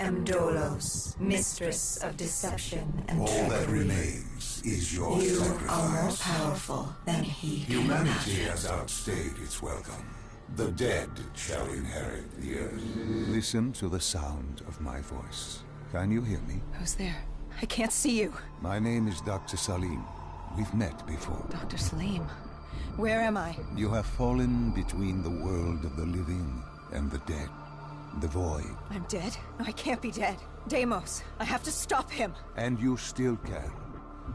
am Dolos, mistress of deception and All treachery. that remains is your You sacrifice. are more powerful than he can Humanity imagine. has outstayed its welcome. The dead shall inherit the earth. Listen to the sound of my voice. Can you hear me? Who's there? I can't see you. My name is Dr. Salim. We've met before. Dr. Salim. Where am I? You have fallen between the world of the living and the dead. The void. I'm dead? No, I can't be dead. Deimos, I have to stop him. And you still can.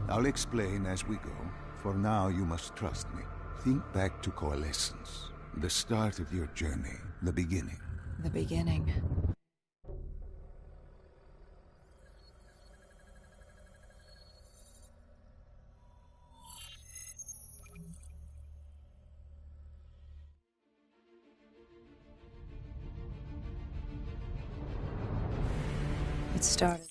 I'll explain as we go. For now, you must trust me. Think back to Coalescence. The start of your journey. The beginning. The beginning. It started.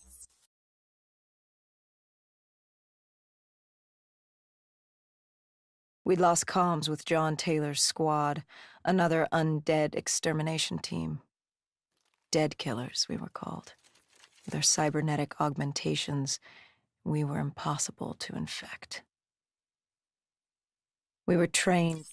We'd lost comms with John Taylor's squad, another undead extermination team. Dead killers, we were called. With our cybernetic augmentations, we were impossible to infect. We were trained.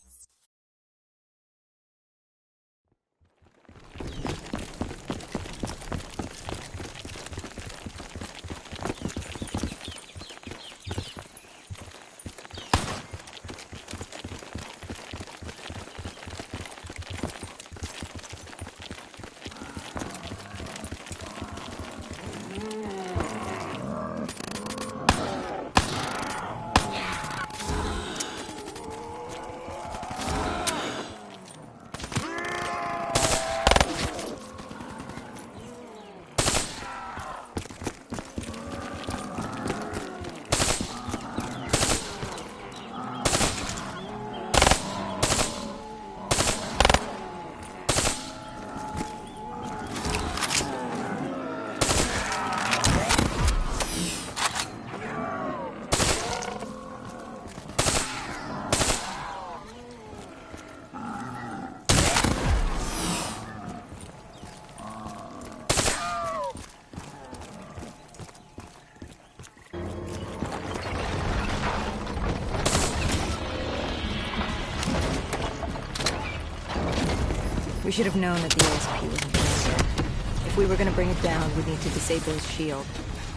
We should have known that the ASP wasn't there. If we were going to bring it down, we'd need to disable his shield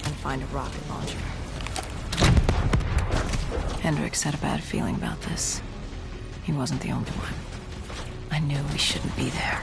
and find a rocket launcher. Hendricks had a bad feeling about this. He wasn't the only one. I knew we shouldn't be there.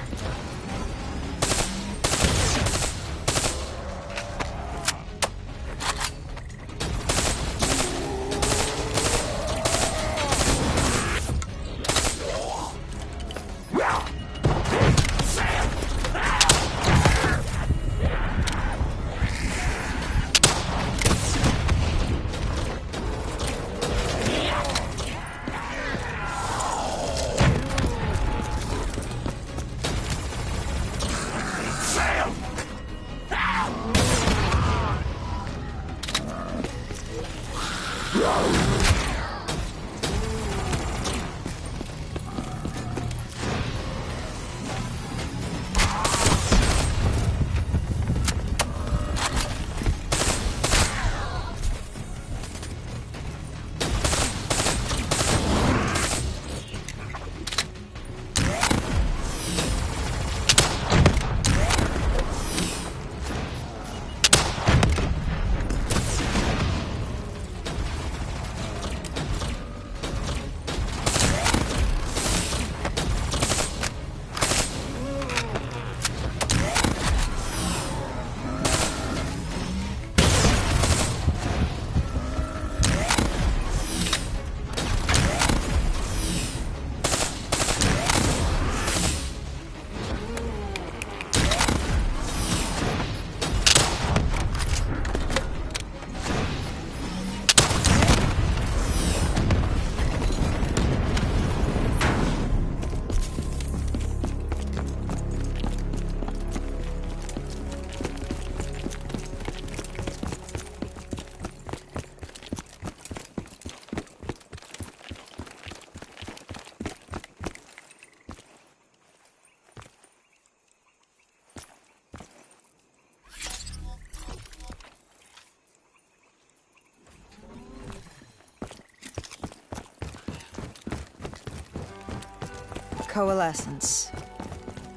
Coalescence.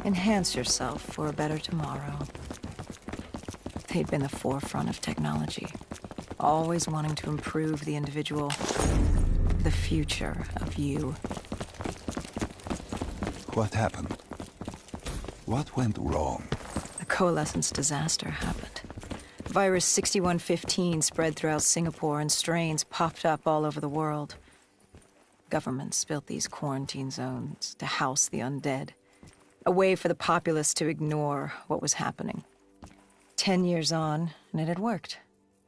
Enhance yourself for a better tomorrow. They'd been the forefront of technology, always wanting to improve the individual, the future of you. What happened? What went wrong? The Coalescence disaster happened. Virus 6115 spread throughout Singapore and strains popped up all over the world. Governments built these quarantine zones to house the undead, a way for the populace to ignore what was happening. 10 years on, and it had worked.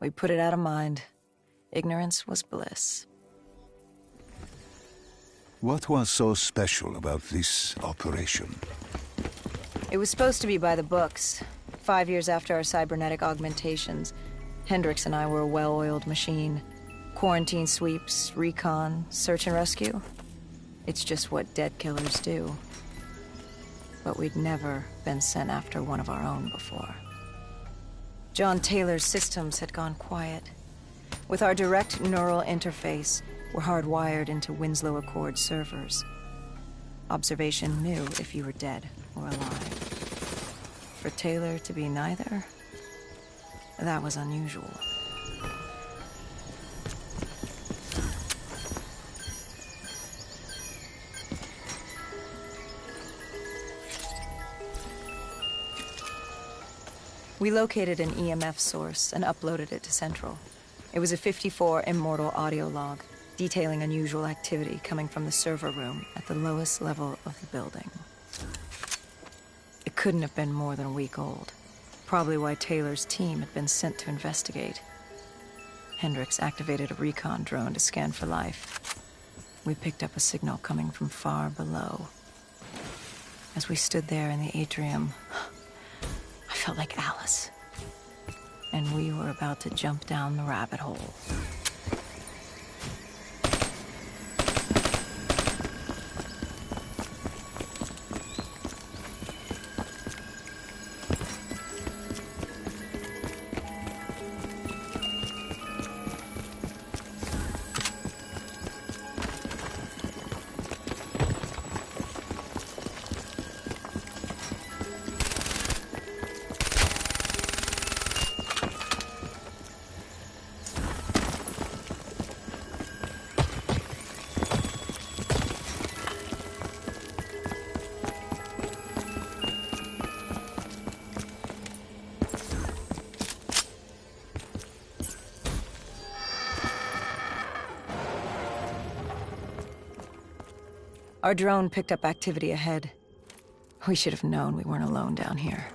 We put it out of mind. Ignorance was bliss. What was so special about this operation? It was supposed to be by the books. 5 years after our cybernetic augmentations, Hendricks and I were a well-oiled machine. Quarantine sweeps, recon, search and rescue. It's just what dead killers do. But we'd never been sent after one of our own before. John Taylor's systems had gone quiet. With our direct neural interface, we're hardwired into Winslow Accord servers. Observation knew if you were dead or alive. For Taylor to be neither, that was unusual. We located an EMF source and uploaded it to Central. It was a 54 immortal audio log, detailing unusual activity coming from the server room at the lowest level of the building. It couldn't have been more than a week old. Probably why Taylor's team had been sent to investigate. Hendricks activated a recon drone to scan for life. We picked up a signal coming from far below. As we stood there in the atrium, I felt like Alice. And we were about to jump down the rabbit hole. Our drone picked up activity ahead. We should have known we weren't alone down here.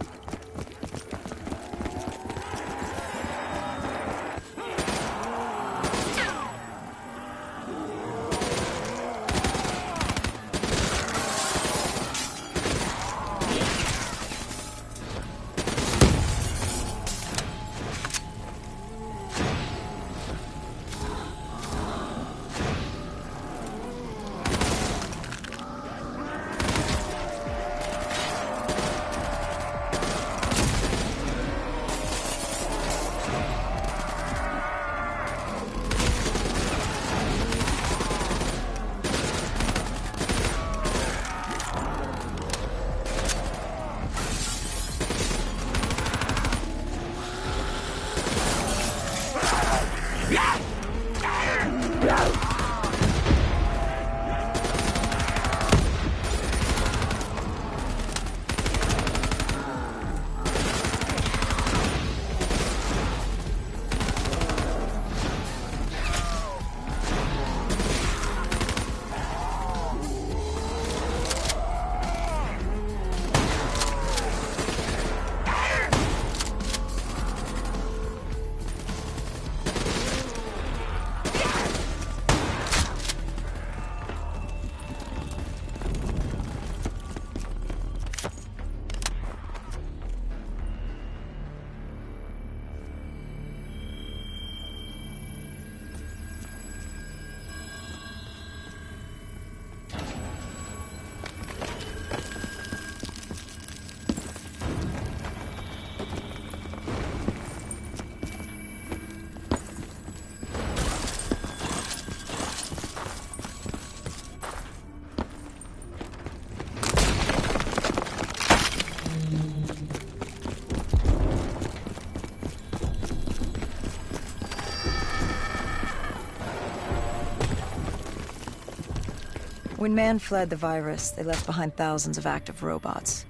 When man fled the virus, they left behind thousands of active robots.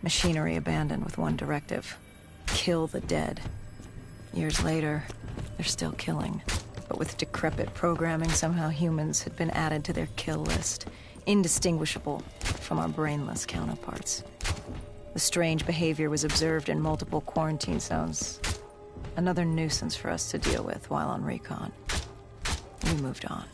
Machinery abandoned with one directive: kill the dead. Years later, they're still killing. But with decrepit programming, somehow humans had been added to their kill list, indistinguishable from our brainless counterparts. The strange behavior was observed in multiple quarantine zones. Another nuisance for us to deal with while on recon. We moved on.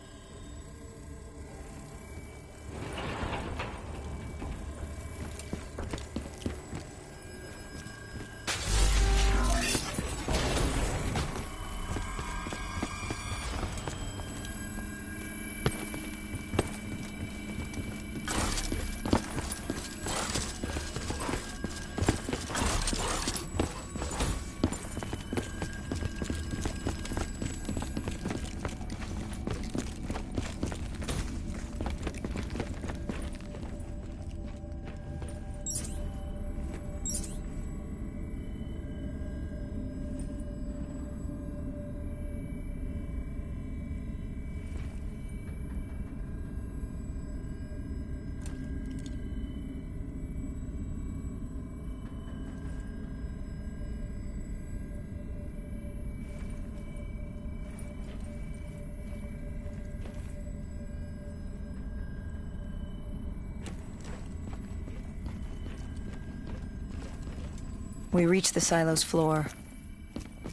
We reached the silo's floor,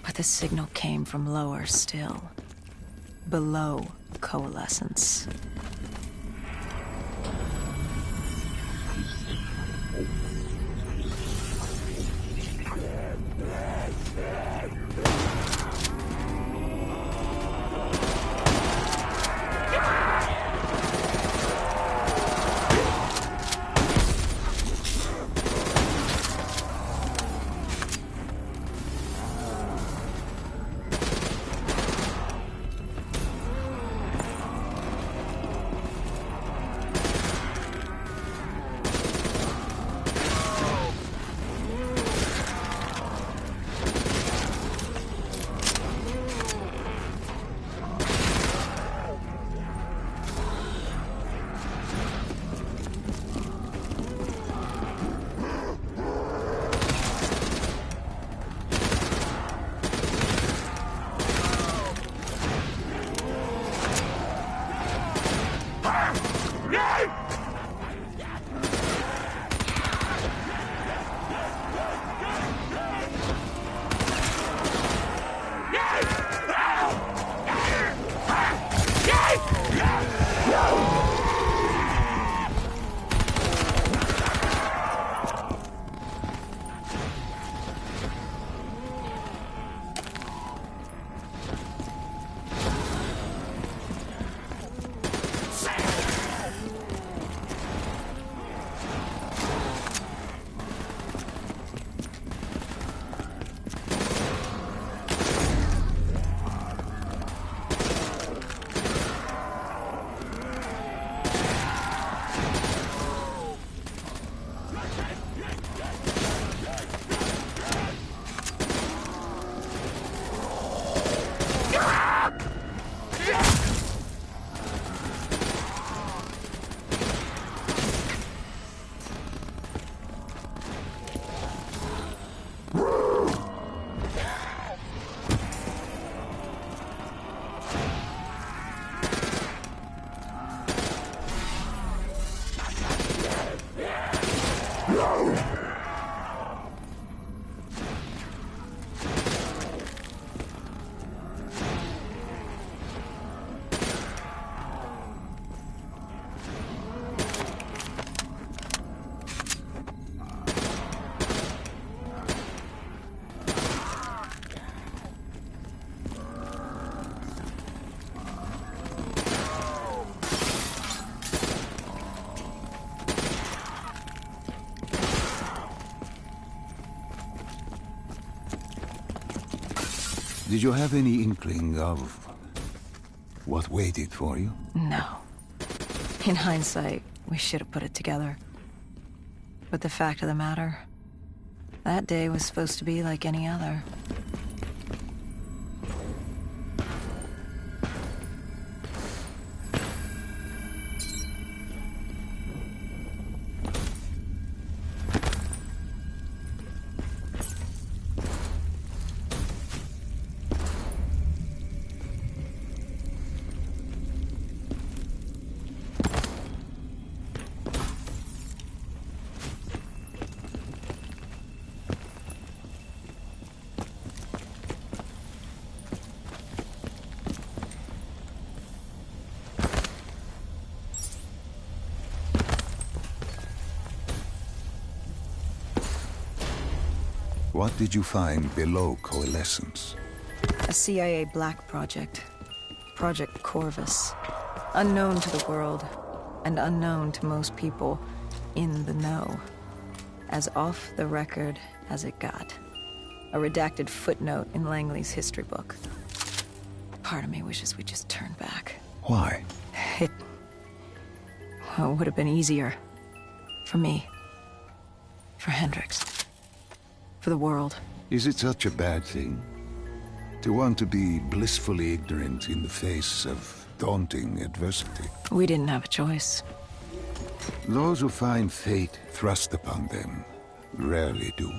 but the signal came from lower still. Below Coalescence. Did you have any inkling of what waited for you? No. In hindsight, we should have put it together. But the fact of the matter, that day was supposed to be like any other. What did you find below Coalescence? A CIA black project. Project Corvus. Unknown to the world, and unknown to most people in the know. As off the record as it got. A redacted footnote in Langley's history book. Part of me wishes we just turned back. Why? It would have been easier. For me. For Hendricks. For the world. Is it such a bad thing? To want to be blissfully ignorant in the face of daunting adversity? We didn't have a choice. Those who find fate thrust upon them rarely do.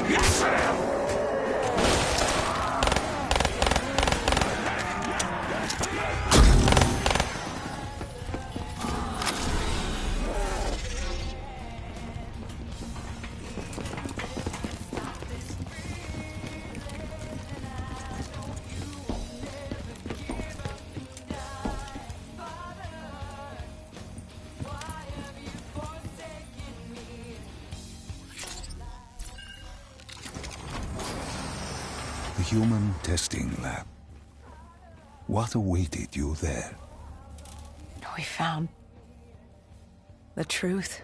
Yes! human testing lab. What awaited you there? We found the truth.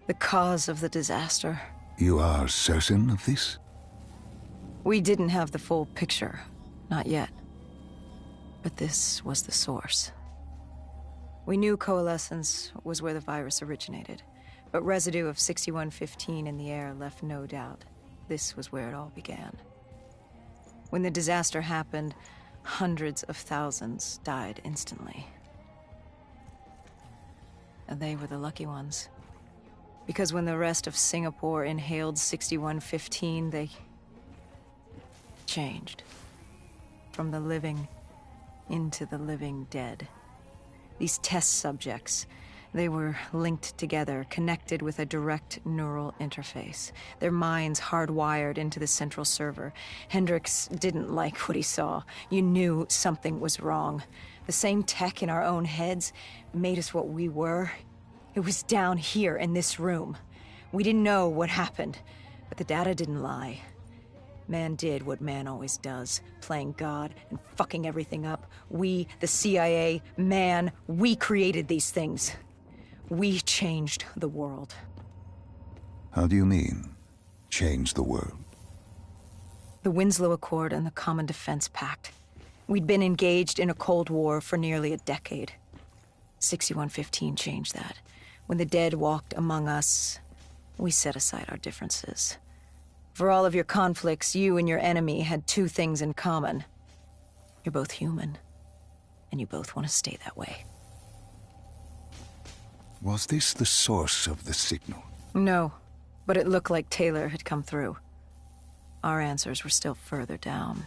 The cause of the disaster. You are certain of this? We didn't have the full picture. Not yet. But this was the source. We knew Coalescence was where the virus originated, but residue of 6115 in the air left no doubt. This was where it all began. When the disaster happened, hundreds of thousands died instantly. And they were the lucky ones. Because when the rest of Singapore inhaled 6115, they changed. From the living into the living dead. These test subjects, they were linked together, connected with a direct neural interface. Their minds hardwired into the central server. Hendricks didn't like what he saw. You knew something was wrong. The same tech in our own heads made us what we were. It was down here in this room. We didn't know what happened, but the data didn't lie. Man did what man always does, playing God and fucking everything up. We, the CIA, man, we created these things. We changed the world. How do you mean, change the world? The Winslow Accord and the Common Defense Pact. We'd been engaged in a Cold War for nearly a decade. 6115 changed that. When the dead walked among us, we set aside our differences. For all of your conflicts, you and your enemy had two things in common. You're both human, and you both want to stay that way. Was this the source of the signal? No, but it looked like Taylor had come through. Our answers were still further down.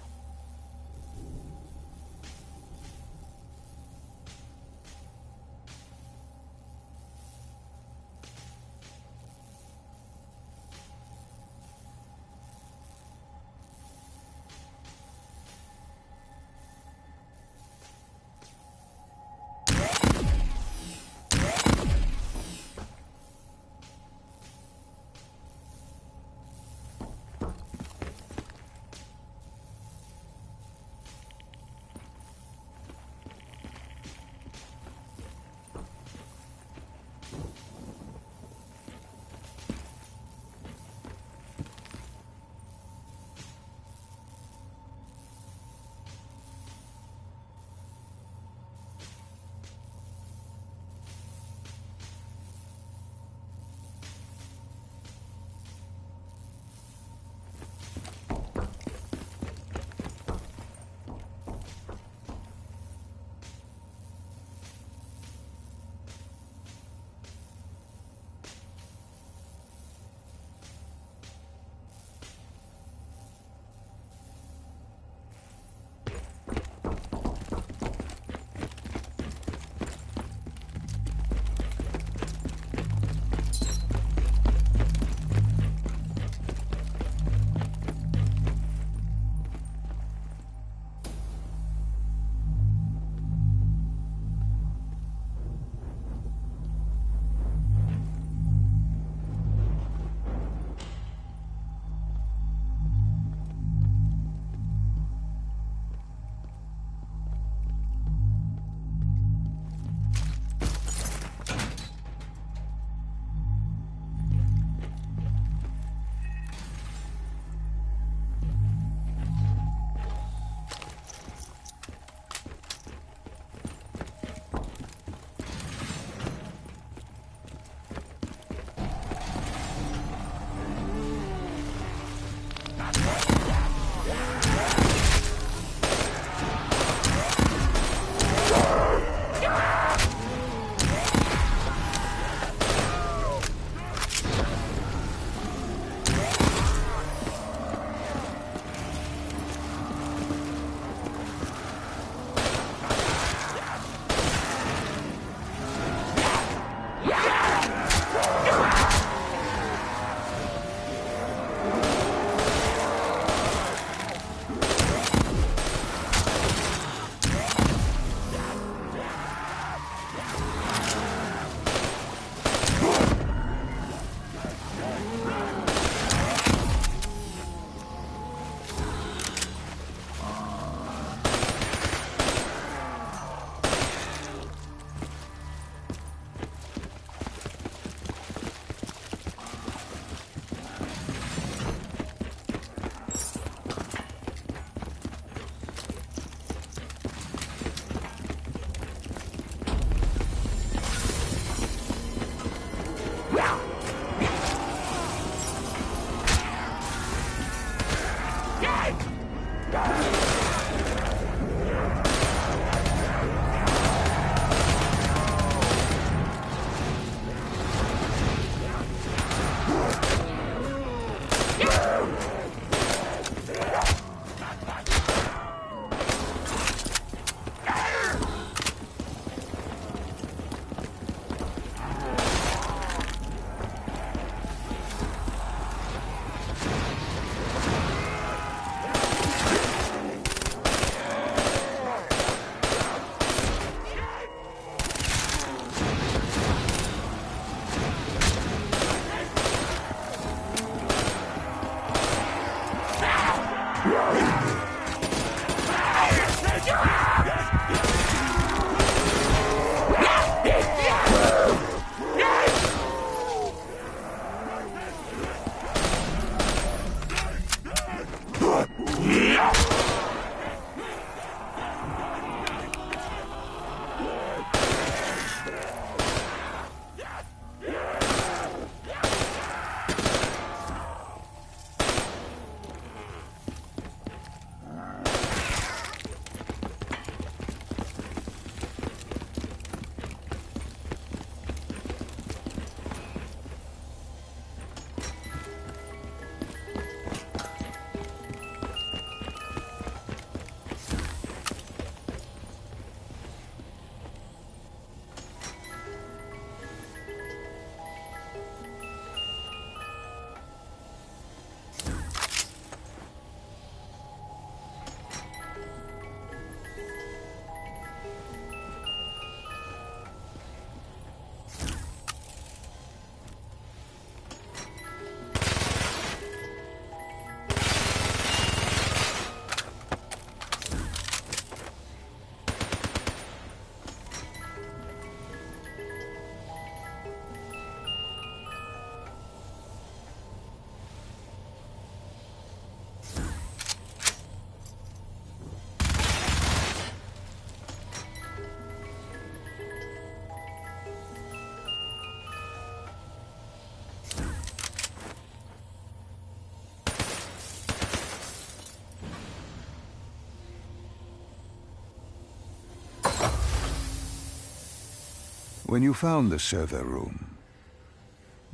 When you found the server room,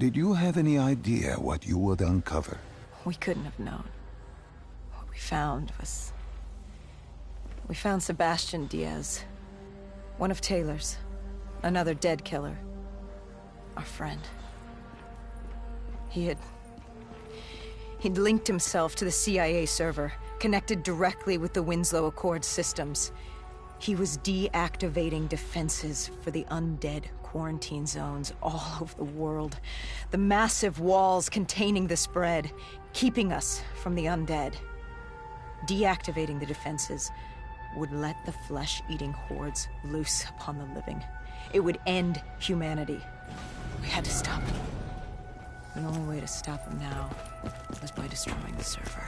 did you have any idea what you would uncover? We couldn't have known. What we found was... We found Sebastian Diaz. One of Taylor's. Another dead killer. Our friend. He'd linked himself to the CIA server, connected directly with the Winslow Accord systems. He was deactivating defenses for the undead quarantine zones all over the world. The massive walls containing the spread, keeping us from the undead. Deactivating the defenses would let the flesh-eating hordes loose upon the living. It would end humanity. We had to stop him. The only way to stop him now was by destroying the server.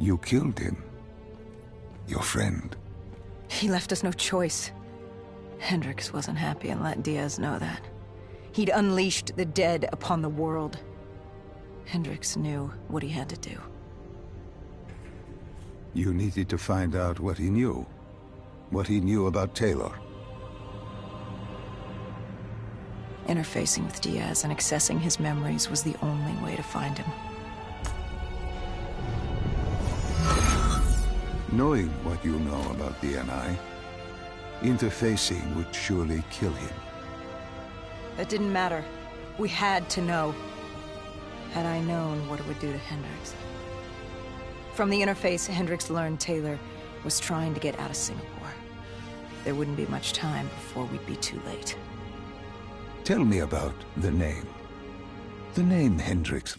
You killed him. Your friend. He left us no choice. Hendricks wasn't happy and let Diaz know that. He'd unleashed the dead upon the world. Hendricks knew what he had to do. You needed to find out what he knew. What he knew about Taylor. Interfacing with Diaz and accessing his memories was the only way to find him. Knowing what you know about the NI, interfacing would surely kill him. That didn't matter. We had to know. Had I known what it would do to Hendricks. From the interface, Hendricks learned Taylor was trying to get out of Singapore. There wouldn't be much time before we'd be too late. Tell me about the name. The name Hendricks.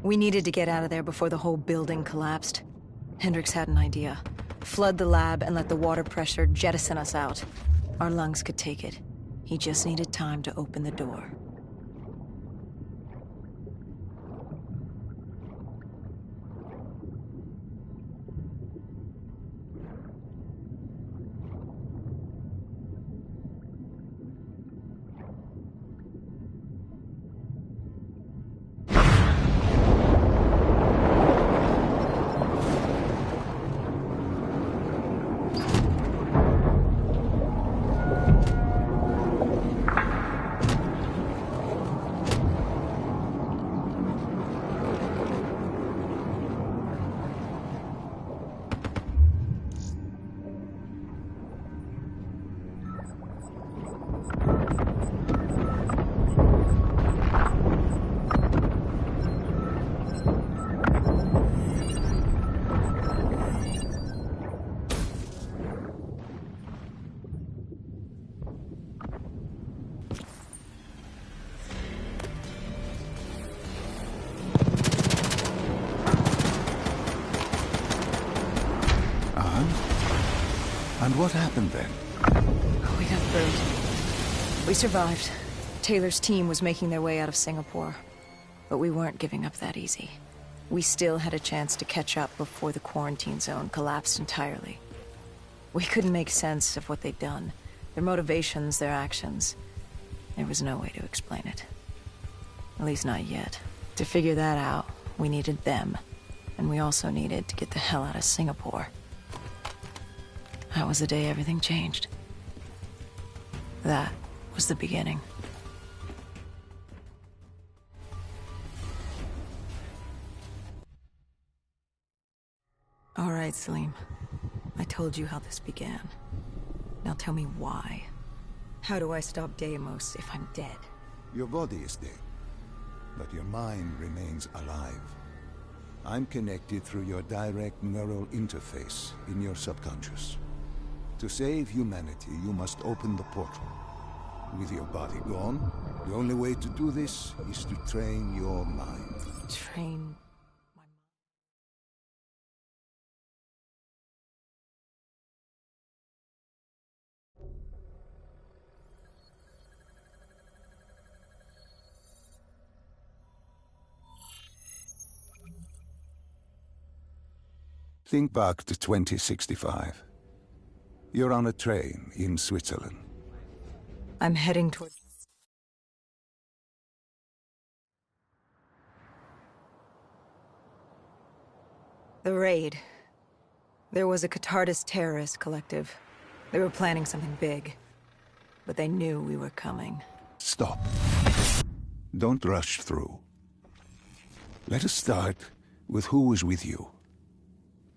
We needed to get out of there before the whole building collapsed. Hendricks had an idea. Flood the lab and let the water pressure jettison us out. Our lungs could take it. He just needed time to open the door. And what happened then? We got through. We survived. Taylor's team was making their way out of Singapore. But we weren't giving up that easy. We still had a chance to catch up before the quarantine zone collapsed entirely. We couldn't make sense of what they'd done. Their motivations, their actions. There was no way to explain it. At least not yet. To figure that out, we needed them. And we also needed to get the hell out of Singapore. That was the day everything changed. That was the beginning. All right, Salim. I told you how this began. Now tell me why. How do I stop Deimos if I'm dead? Your body is dead, but your mind remains alive. I'm connected through your direct neural interface in your subconscious. To save humanity, you must open the portal. With your body gone, the only way to do this is to train your mind. Train my mind. Think back to 2065. You're on a train in Switzerland. I'm heading toward... The raid. There was a Catardist terrorist collective. They were planning something big. But they knew we were coming. Stop. Don't rush through. Let us start with who was with you.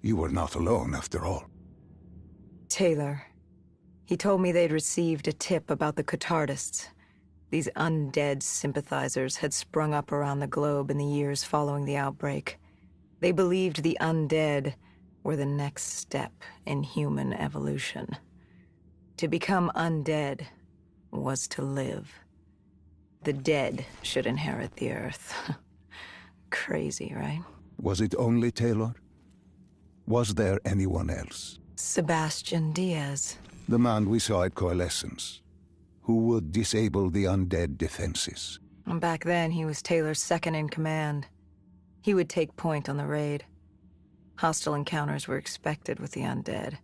You were not alone, after all. Taylor. He told me they'd received a tip about the Catardists. These undead sympathizers had sprung up around the globe in the years following the outbreak. They believed the undead were the next step in human evolution. To become undead was to live. The dead should inherit the earth. Crazy, right? Was it only Taylor? Was there anyone else? Sebastian Diaz. The man we saw at Coalescence, who would disable the undead defenses. And back then, he was Taylor's second in command. He would take point on the raid. Hostile encounters were expected with the undead,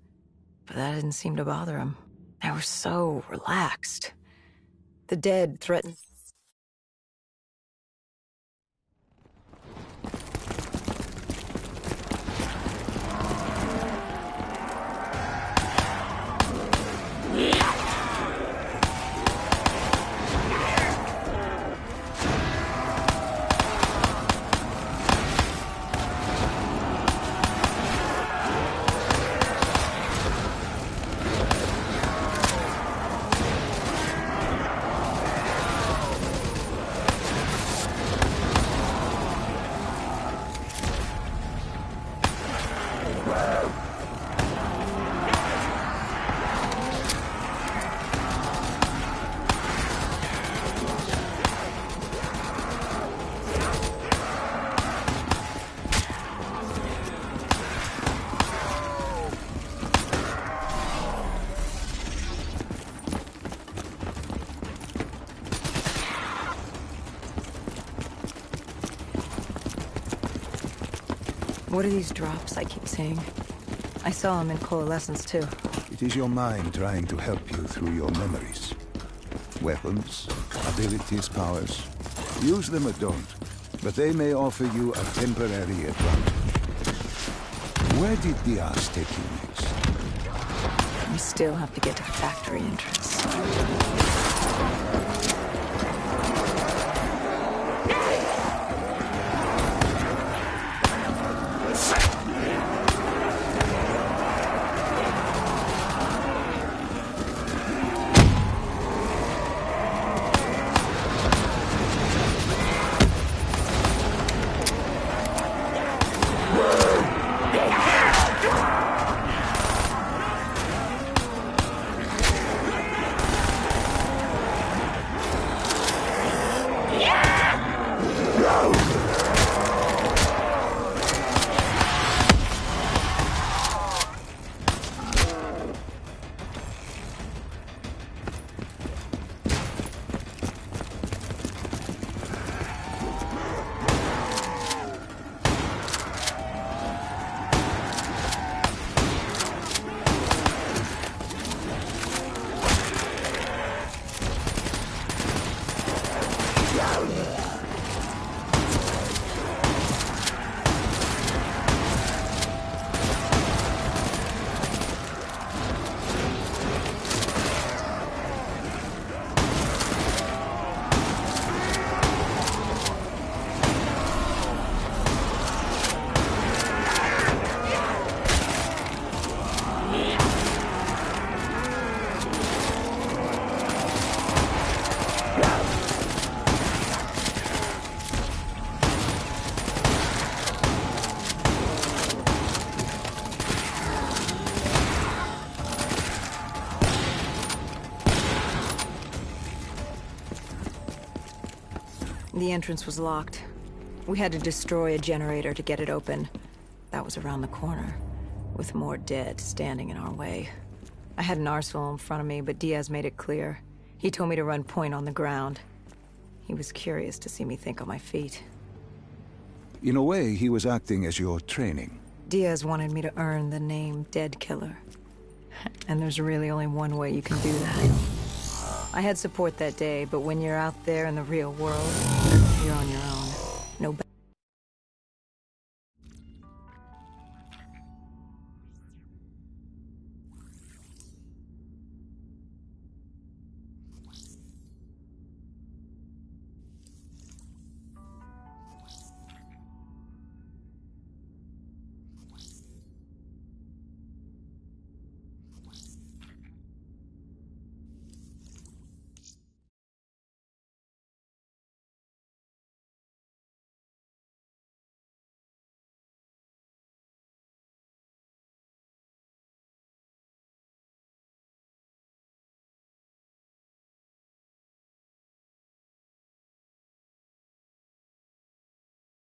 but that didn't seem to bother him. They were so relaxed. The dead threatened... What are these drops I keep seeing? I saw them in Coalescence, too. It is your mind trying to help you through your memories. Weapons, abilities, powers. Use them or don't, but they may offer you a temporary advantage. Where did Diaz take you next? We still have to get to the factory entrance. The entrance was locked. We had to destroy a generator to get it open. That was around the corner, with more dead standing in our way. I had an arsenal in front of me, but Diaz made it clear. He told me to run point on the ground. He was curious to see me think on my feet. In a way, he was acting as your training. Diaz wanted me to earn the name Dead Killer. And there's really only one way you can do that. I had support that day, but when you're out there in the real world, you're on your own.